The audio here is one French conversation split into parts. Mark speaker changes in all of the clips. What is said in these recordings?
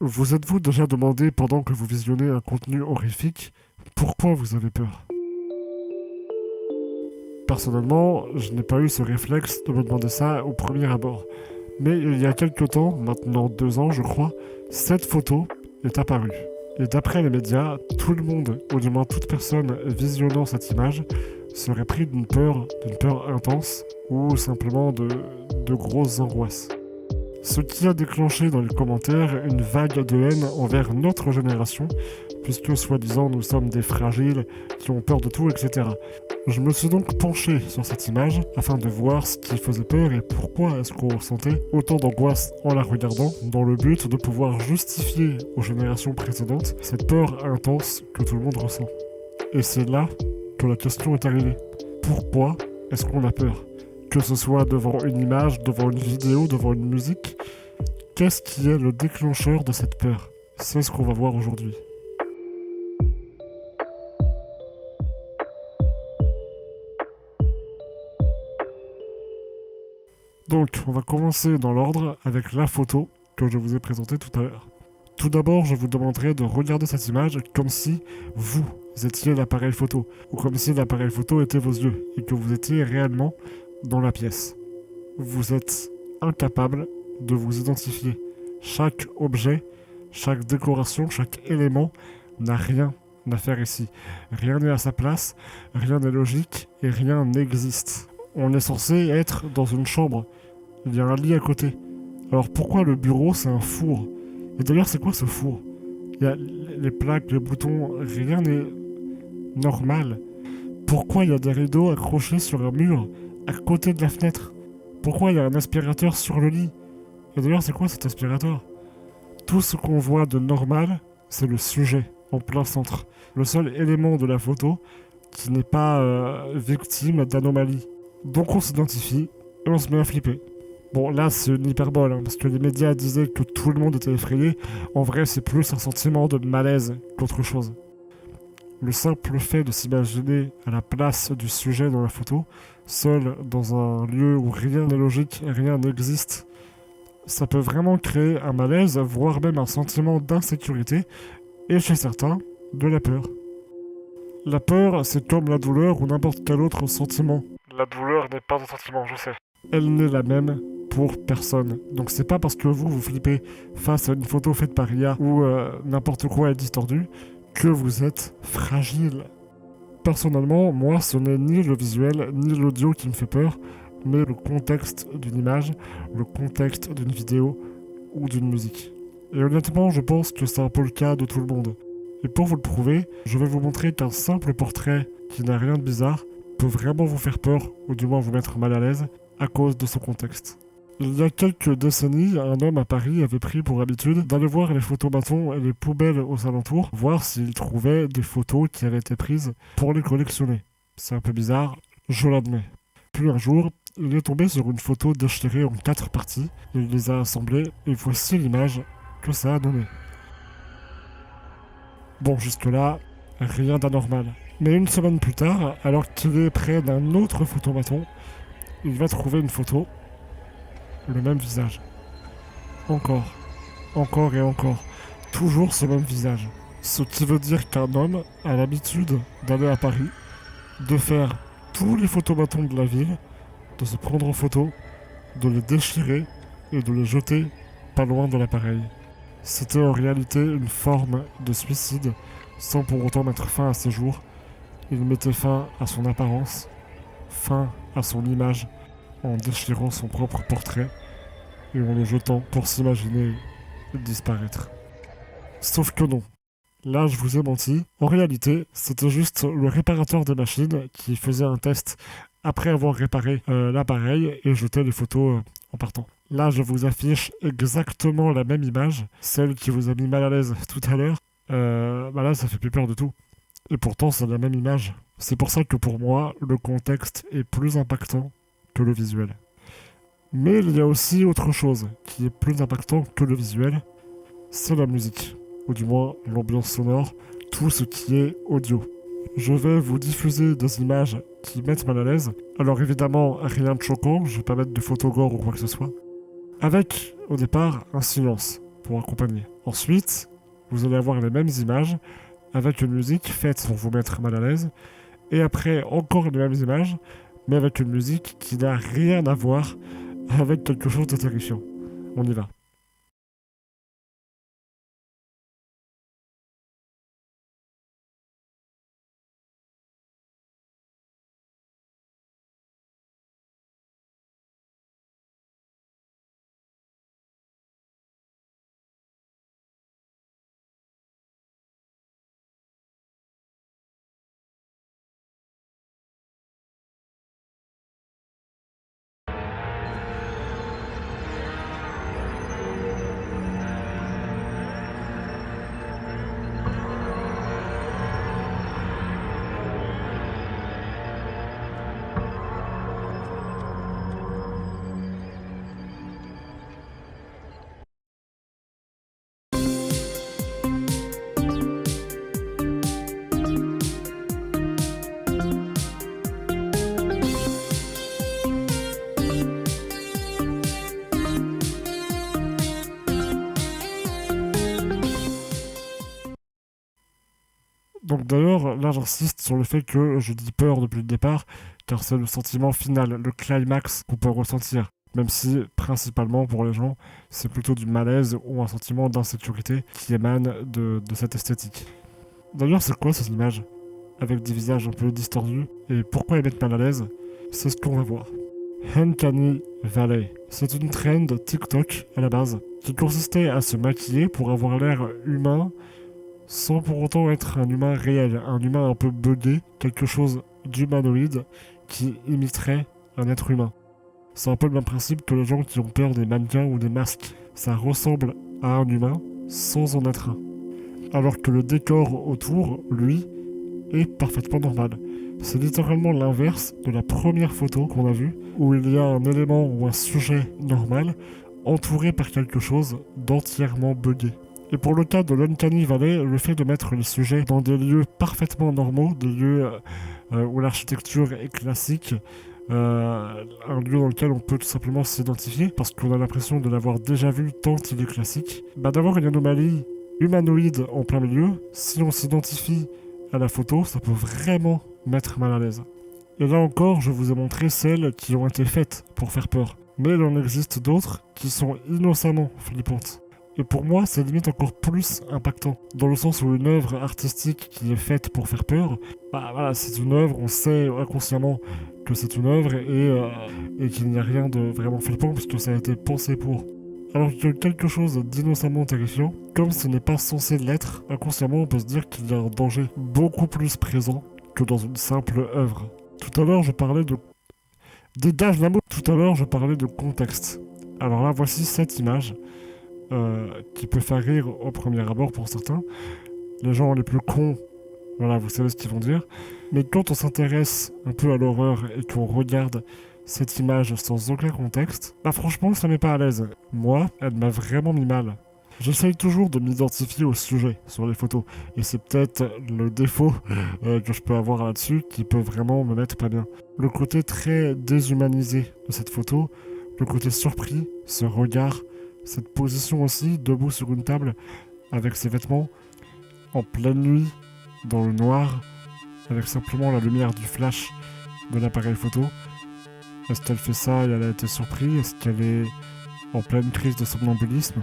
Speaker 1: Vous êtes-vous déjà demandé pendant que vous visionnez un contenu horrifique pourquoi vous avez peur? Personnellement, je n'ai pas eu ce réflexe de me demander ça au premier abord. Mais il y a quelques temps, maintenant 2 ans je crois, cette photo est apparue. Et d'après les médias, tout le monde, ou du moins toute personne visionnant cette image, serait pris d'une peur intense, ou simplement de grosses angoisses. Ce qui a déclenché dans les commentaires une vague de haine envers notre génération, puisque soi-disant nous sommes des fragiles qui ont peur de tout, etc. Je me suis donc penché sur cette image afin de voir ce qui faisait peur et pourquoi est-ce qu'on ressentait autant d'angoisse en la regardant, dans le but de pouvoir justifier aux générations précédentes cette peur intense que tout le monde ressent. Et c'est là que la question est arrivée. Pourquoi est-ce qu'on a peur? Que ce soit devant une image, devant une vidéo, devant une musique, qu'est-ce qui est le déclencheur de cette peur? C'est ce qu'on va voir aujourd'hui. Donc, on va commencer dans l'ordre avec la photo que je vous ai présentée tout à l'heure. Tout d'abord, je vous demanderai de regarder cette image comme si vous étiez l'appareil photo, ou comme si l'appareil photo était vos yeux, et que vous étiez réellement dans la pièce. Vous êtes incapable de vous identifier. Chaque objet, chaque décoration, chaque élément n'a rien à faire ici. Rien n'est à sa place, rien n'est logique et rien n'existe. On est censé être dans une chambre. Il y a un lit à côté. Alors pourquoi le bureau c'est un four? Et d'ailleurs c'est quoi ce four? Il y a les plaques, les boutons, rien n'est normal. Pourquoi il y a des rideaux accrochés sur un mur à côté de la fenêtre? Pourquoi il y a un aspirateur sur le lit? Et d'ailleurs c'est quoi cet aspirateur? Tout ce qu'on voit de normal, c'est le sujet en plein centre. Le seul élément de la photo qui n'est pas victime d'anomalie. Donc on s'identifie et on se met à flipper. Bon, là, c'est une hyperbole, parce que les médias disaient que tout le monde était effrayé. En vrai, c'est plus un sentiment de malaise qu'autre chose. Le simple fait de s'imaginer à la place du sujet dans la photo, seul dans un lieu où rien n'est logique, rien n'existe, ça peut vraiment créer un malaise, voire même un sentiment d'insécurité, et chez certains, de la peur. La peur, c'est comme la douleur ou n'importe quel autre sentiment. La douleur n'est pas un sentiment, je sais. Elle n'est la même pour personne. Donc c'est pas parce que vous flippez face à une photo faite par IA ou n'importe quoi est distordu que vous êtes fragile. Personnellement, moi, ce n'est ni le visuel ni l'audio qui me fait peur, mais le contexte d'une image, le contexte d'une vidéo ou d'une musique. Et honnêtement, je pense que c'est un peu le cas de tout le monde. Et pour vous le prouver, je vais vous montrer qu'un simple portrait qui n'a rien de bizarre peut vraiment vous faire peur, ou du moins vous mettre mal à l'aise, à cause de son contexte. Il y a quelques décennies, un homme à Paris avait pris pour habitude d'aller voir les photomatons et les poubelles aux alentours, voir s'il trouvait des photos qui avaient été prises pour les collectionner. C'est un peu bizarre, je l'admets. Puis un jour, il est tombé sur une photo déchirée en 4 parties, il les a assemblées et voici l'image que ça a donné. Bon, jusque-là, rien d'anormal. Mais une semaine plus tard, alors qu'il est près d'un autre photomaton, il va trouver une photo, le même visage. Encore, encore et encore, toujours ce même visage. Ce qui veut dire qu'un homme a l'habitude d'aller à Paris, de faire tous les photomatons de la ville, de se prendre en photo, de les déchirer et de les jeter pas loin de l'appareil. C'était en réalité une forme de suicide, sans pour autant mettre fin à ses jours. Il mettait fin à son apparence, fin à son image, en déchirant son propre portrait et en le jetant pour s'imaginer disparaître. Sauf que non. Là, je vous ai menti. En réalité, c'était juste le réparateur des machines qui faisait un test après avoir réparé l'appareil et jetait les photos en partant. Là, je vous affiche exactement la même image, celle qui vous a mis mal à l'aise tout à l'heure. Là, ça fait plus peur du tout. Et pourtant, c'est la même image. C'est pour ça que pour moi, le contexte est plus impactant que le visuel. Mais il y a aussi autre chose qui est plus impactant que le visuel, c'est la musique, ou du moins l'ambiance sonore, tout ce qui est audio. Je vais vous diffuser des images qui mettent mal à l'aise. Alors évidemment, rien de choquant, je vais pas mettre de photos gore ou quoi que ce soit. Avec, au départ, un silence. pour accompagner. Ensuite, vous allez avoir les mêmes images avec une musique faite pour vous mettre mal à l'aise. Et après, encore les mêmes images, mais avec une musique qui n'a rien à voir avec quelque chose de terrifiant. On y va. Donc d'ailleurs, là j'insiste sur le fait que je dis peur depuis le départ, car c'est le sentiment final, le climax qu'on peut ressentir. Même si, principalement pour les gens, c'est plutôt du malaise ou un sentiment d'insécurité qui émane de cette esthétique. D'ailleurs, c'est quoi ces images avec des visages un peu distordus, et pourquoi ils mettent mal à l'aise? C'est ce qu'on va voir. Uncanny Valley. C'est une trend TikTok à la base, qui consistait à se maquiller pour avoir l'air humain, sans pour autant être un humain réel, un humain un peu buggé, quelque chose d'humanoïde qui imiterait un être humain. C'est un peu le même principe que les gens qui ont peur des mannequins ou des masques. Ça ressemble à un humain sans en être un. Alors que le décor autour, lui, est parfaitement normal. C'est littéralement l'inverse de la première photo qu'on a vue, où il y a un élément ou un sujet normal entouré par quelque chose d'entièrement buggé. Et pour le cas de l'Uncanny Valley, le fait de mettre les sujets dans des lieux parfaitement normaux, des lieux où l'architecture est classique, un lieu dans lequel on peut tout simplement s'identifier, parce qu'on a l'impression de l'avoir déjà vu tant il est classique, d'avoir une anomalie humanoïde en plein milieu, si on s'identifie à la photo, ça peut vraiment mettre mal à l'aise. Et là encore, je vous ai montré celles qui ont été faites pour faire peur. Mais il en existe d'autres qui sont innocemment flippantes. Et pour moi, c'est limite encore plus impactant. Dans le sens où une œuvre artistique qui est faite pour faire peur, bah voilà, c'est une œuvre, on sait inconsciemment que c'est une œuvre et qu'il n'y a rien de vraiment flippant puisque ça a été pensé pour. Alors que quelque chose d'innocemment terrifiant, comme ce n'est pas censé l'être, inconsciemment on peut se dire qu'il y a un danger beaucoup plus présent que dans une simple œuvre. Tout à l'heure je parlais de... Dégage la mot. Tout à l'heure je parlais de contexte. Alors là voici cette image qui peut faire rire au premier abord pour certains. Les gens les plus cons, voilà, vous savez ce qu'ils vont dire. Mais quand on s'intéresse un peu à l'horreur et qu'on regarde cette image sans aucun contexte, bah franchement ça met pas à l'aise. Moi, elle m'a vraiment mis mal. J'essaye toujours de m'identifier au sujet sur les photos, et c'est peut-être le défaut que je peux avoir là-dessus qui peut vraiment me mettre pas bien. Le côté très déshumanisé de cette photo, le côté surpris, ce regard, cette position aussi, debout sur une table, avec ses vêtements, en pleine nuit, dans le noir, avec simplement la lumière du flash de l'appareil photo. Est-ce qu'elle fait ça et elle a été surprise? Est-ce qu'elle est en pleine crise de somnambulisme?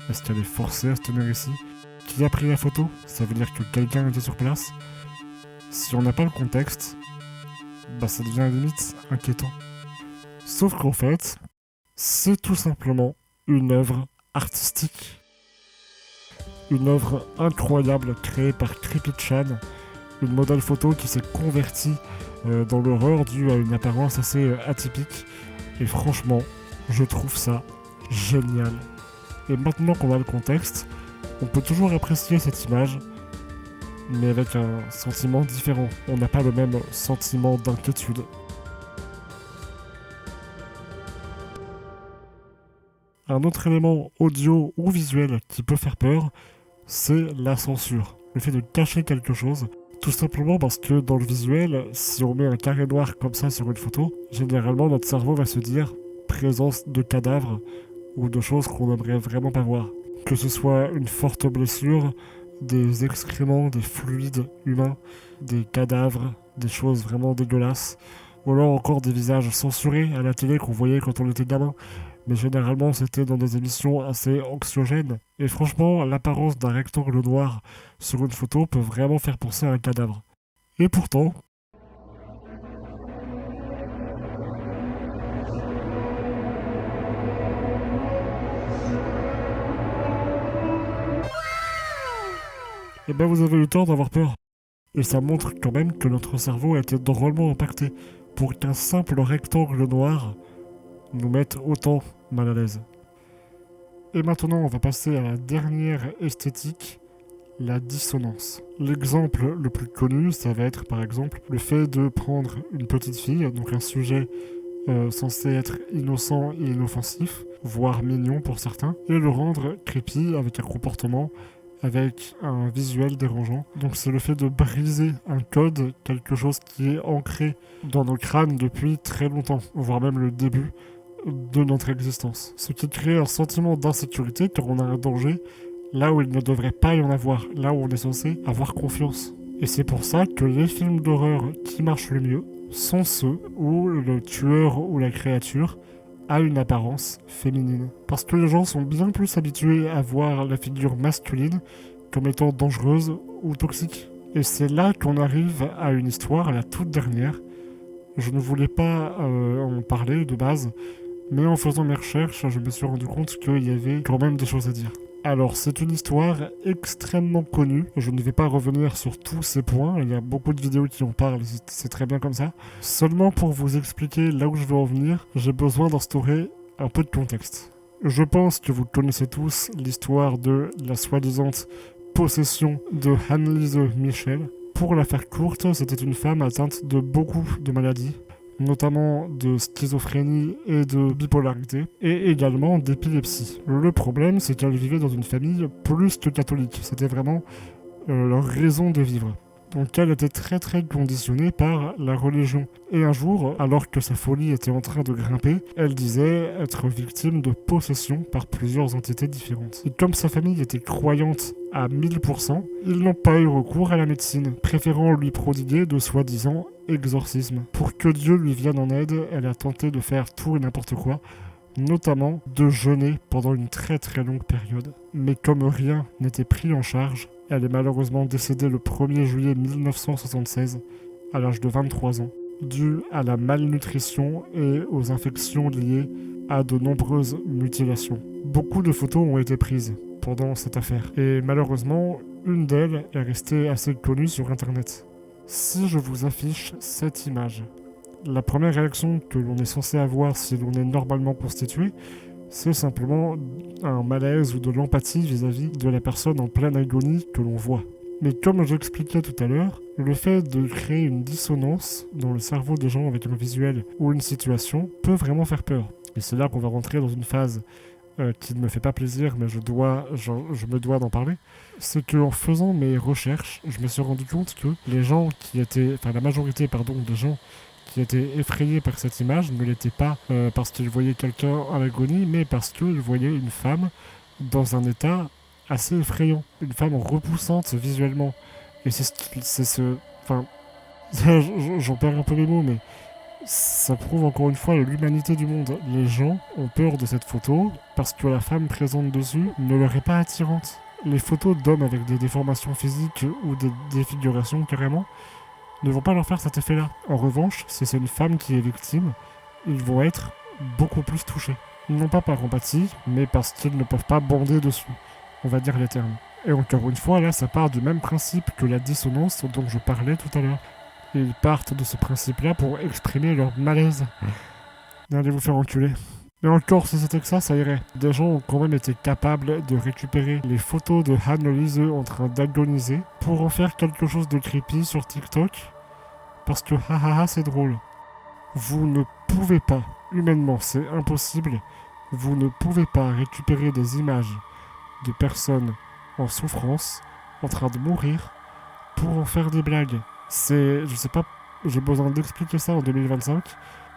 Speaker 1: Est-ce qu'elle est forcée à se tenir ici? Qui a pris la photo? Ça veut dire que quelqu'un était sur place? Si on n'a pas le contexte, bah ça devient limite inquiétant. Sauf qu'en fait, c'est tout simplement une œuvre artistique. Une œuvre incroyable créée par Creepy Chan, une modèle photo qui s'est convertie dans l'horreur due à une apparence assez atypique. Et franchement, je trouve ça génial. Et maintenant qu'on a le contexte, on peut toujours apprécier cette image, mais avec un sentiment différent. On n'a pas le même sentiment d'inquiétude. Un autre élément audio ou visuel qui peut faire peur, c'est la censure. Le fait de cacher quelque chose, tout simplement parce que dans le visuel, si on met un carré noir comme ça sur une photo, généralement notre cerveau va se dire présence de cadavres ou de choses qu'on n'aimerait vraiment pas voir. Que ce soit une forte blessure, des excréments, des fluides humains, des cadavres, des choses vraiment dégueulasses, ou alors encore des visages censurés à la télé qu'on voyait quand on était gamin. Mais généralement c'était dans des émissions assez anxiogènes. Et franchement, l'apparence d'un rectangle noir sur une photo peut vraiment faire penser à un cadavre. Et pourtant, eh ben vous avez eu tort d'avoir peur. Et ça montre quand même que notre cerveau a été drôlement impacté pour qu'un simple rectangle noir nous mette autant mal à l'aise. Et maintenant, on va passer à la dernière esthétique, la dissonance. L'exemple le plus connu, ça va être par exemple le fait de prendre une petite fille, donc un sujet censé être innocent et inoffensif, voire mignon pour certains, et le rendre creepy avec un comportement, avec un visuel dérangeant. Donc c'est le fait de briser un code, quelque chose qui est ancré dans nos crânes depuis très longtemps, voire même le début de notre existence. Ce qui crée un sentiment d'insécurité car on a un danger là où il ne devrait pas y en avoir, là où on est censé avoir confiance. Et c'est pour ça que les films d'horreur qui marchent le mieux sont ceux où le tueur ou la créature a une apparence féminine. Parce que les gens sont bien plus habitués à voir la figure masculine comme étant dangereuse ou toxique. Et c'est là qu'on arrive à une histoire, la toute dernière. Je ne voulais pas en parler de base, mais en faisant mes recherches, je me suis rendu compte qu'il y avait quand même des choses à dire. Alors, c'est une histoire extrêmement connue. Je ne vais pas revenir sur tous ces points. Il y a beaucoup de vidéos qui en parlent, c'est très bien comme ça. Seulement pour vous expliquer là où je veux en venir, j'ai besoin d'instaurer un peu de contexte. Je pense que vous connaissez tous l'histoire de la soi-disant possession de Anneliese Michel. Pour la faire courte, c'était une femme atteinte de beaucoup de maladies, notamment de schizophrénie et de bipolarité, et également d'épilepsie. Le problème, c'est qu'elle vivait dans une famille plus que catholique. C'était vraiment leur raison de vivre. Donc elle était très très conditionnée par la religion. Et un jour, alors que sa folie était en train de grimper, elle disait être victime de possession par plusieurs entités différentes. Et comme sa famille était croyante à 1000%, ils n'ont pas eu recours à la médecine, préférant lui prodiguer de soi-disant exorcismes. Pour que Dieu lui vienne en aide, elle a tenté de faire tout et n'importe quoi, notamment de jeûner pendant une très très longue période. Mais comme rien n'était pris en charge, elle est malheureusement décédée le 1er juillet 1976, à l'âge de 23 ans, due à la malnutrition et aux infections liées à de nombreuses mutilations. Beaucoup de photos ont été prises pendant cette affaire, et malheureusement, une d'elles est restée assez connue sur internet. Si je vous affiche cette image, la première réaction que l'on est censé avoir si l'on est normalement constitué, c'est simplement un malaise ou de l'empathie vis-à-vis de la personne en pleine agonie que l'on voit. Mais comme j'expliquais tout à l'heure, le fait de créer une dissonance dans le cerveau des gens avec un visuel ou une situation peut vraiment faire peur. Et c'est là qu'on va rentrer dans une phase qui ne me fait pas plaisir, mais je me dois d'en parler. C'est qu'en faisant mes recherches, je me suis rendu compte que la majorité des gens qui étaient effrayés par cette image ne l'étaient pas parce qu'ils voyaient quelqu'un en agonie, mais parce qu'ils voyaient une femme dans un état assez effrayant, une femme repoussante visuellement. Et j'en perds un peu mes mots, mais ça prouve encore une fois l'humanité du monde. Les gens ont peur de cette photo parce que la femme présente dessus ne leur est pas attirante. Les photos d'hommes avec des déformations physiques ou des défigurations carrément ne vont pas leur faire cet effet-là. En revanche, si c'est une femme qui est victime, ils vont être beaucoup plus touchés. Non pas par empathie, mais parce qu'ils ne peuvent pas bander dessus. On va dire les termes. Et encore une fois, là, ça part du même principe que la dissonance dont je parlais tout à l'heure. Et ils partent de ce principe-là pour exprimer leur malaise. Allez vous faire enculer. Et encore, si c'était que ça irait. Des gens ont quand même été capables de récupérer les photos de Anneliese en train d'agoniser pour en faire quelque chose de creepy sur TikTok. Parce que c'est drôle. Vous ne pouvez pas, humainement c'est impossible, vous ne pouvez pas récupérer des images de personnes en souffrance, en train de mourir, pour en faire des blagues. Je sais pas, j'ai besoin d'expliquer ça en 2025.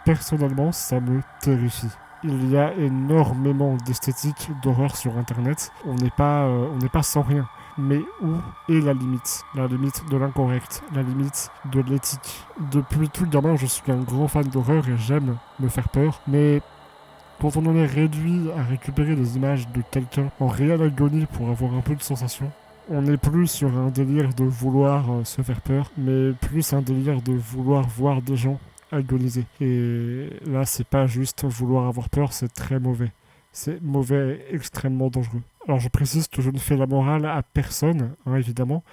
Speaker 1: Personnellement, ça me terrifie. il y a énormément d'esthétique, d'horreur sur internet. On n'est pas sans rien. Mais où est la limite? La limite de l'incorrect, la limite de l'éthique. Depuis tout gamin, je suis un grand fan d'horreur et j'aime me faire peur. Mais quand on en est réduit à récupérer des images de quelqu'un en réelle agonie pour avoir un peu de sensation, on n'est plus sur un délire de vouloir se faire peur, mais plus un délire de vouloir voir des gens agoniser. Et là, c'est pas juste vouloir avoir peur, c'est très mauvais. C'est mauvais et extrêmement dangereux. Alors je précise que je ne fais la morale à personne, hein, évidemment,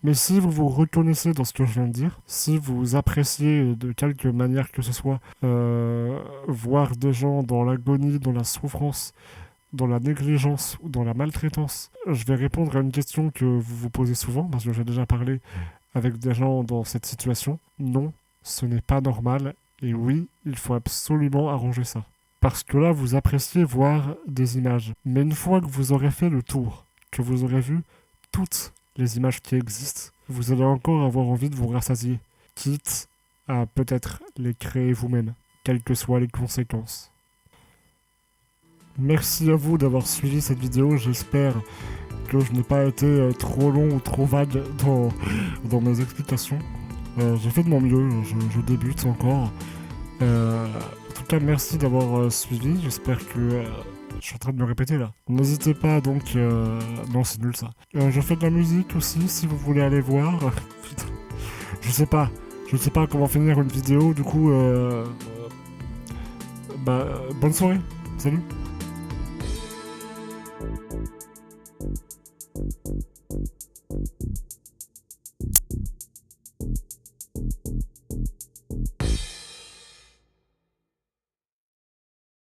Speaker 1: mais si vous vous reconnaissez dans ce que je viens de dire, si vous appréciez de quelque manière que ce soit voir des gens dans l'agonie, dans la souffrance, dans la négligence ou dans la maltraitance, je vais répondre à une question que vous vous posez souvent, parce que j'ai déjà parlé avec des gens dans cette situation. Non, ce n'est pas normal, et oui, il faut absolument arranger ça. Parce que là, vous appréciez voir des images. Mais une fois que vous aurez fait le tour, que vous aurez vu toutes les images qui existent, vous allez encore avoir envie de vous rassasier, quitte à peut-être les créer vous-même, quelles que soient les conséquences. Merci à vous d'avoir suivi cette vidéo, j'espère que je n'ai pas été trop long ou trop vague dans mes explications. J'ai fait de mon mieux, je débute encore. En tout cas, merci d'avoir suivi, j'espère que... je suis en train de me répéter là. N'hésitez pas donc... Non, c'est nul ça. Je fais de la musique aussi, si vous voulez aller voir. Putain. Je sais pas comment finir une vidéo, du coup... bonne soirée, salut.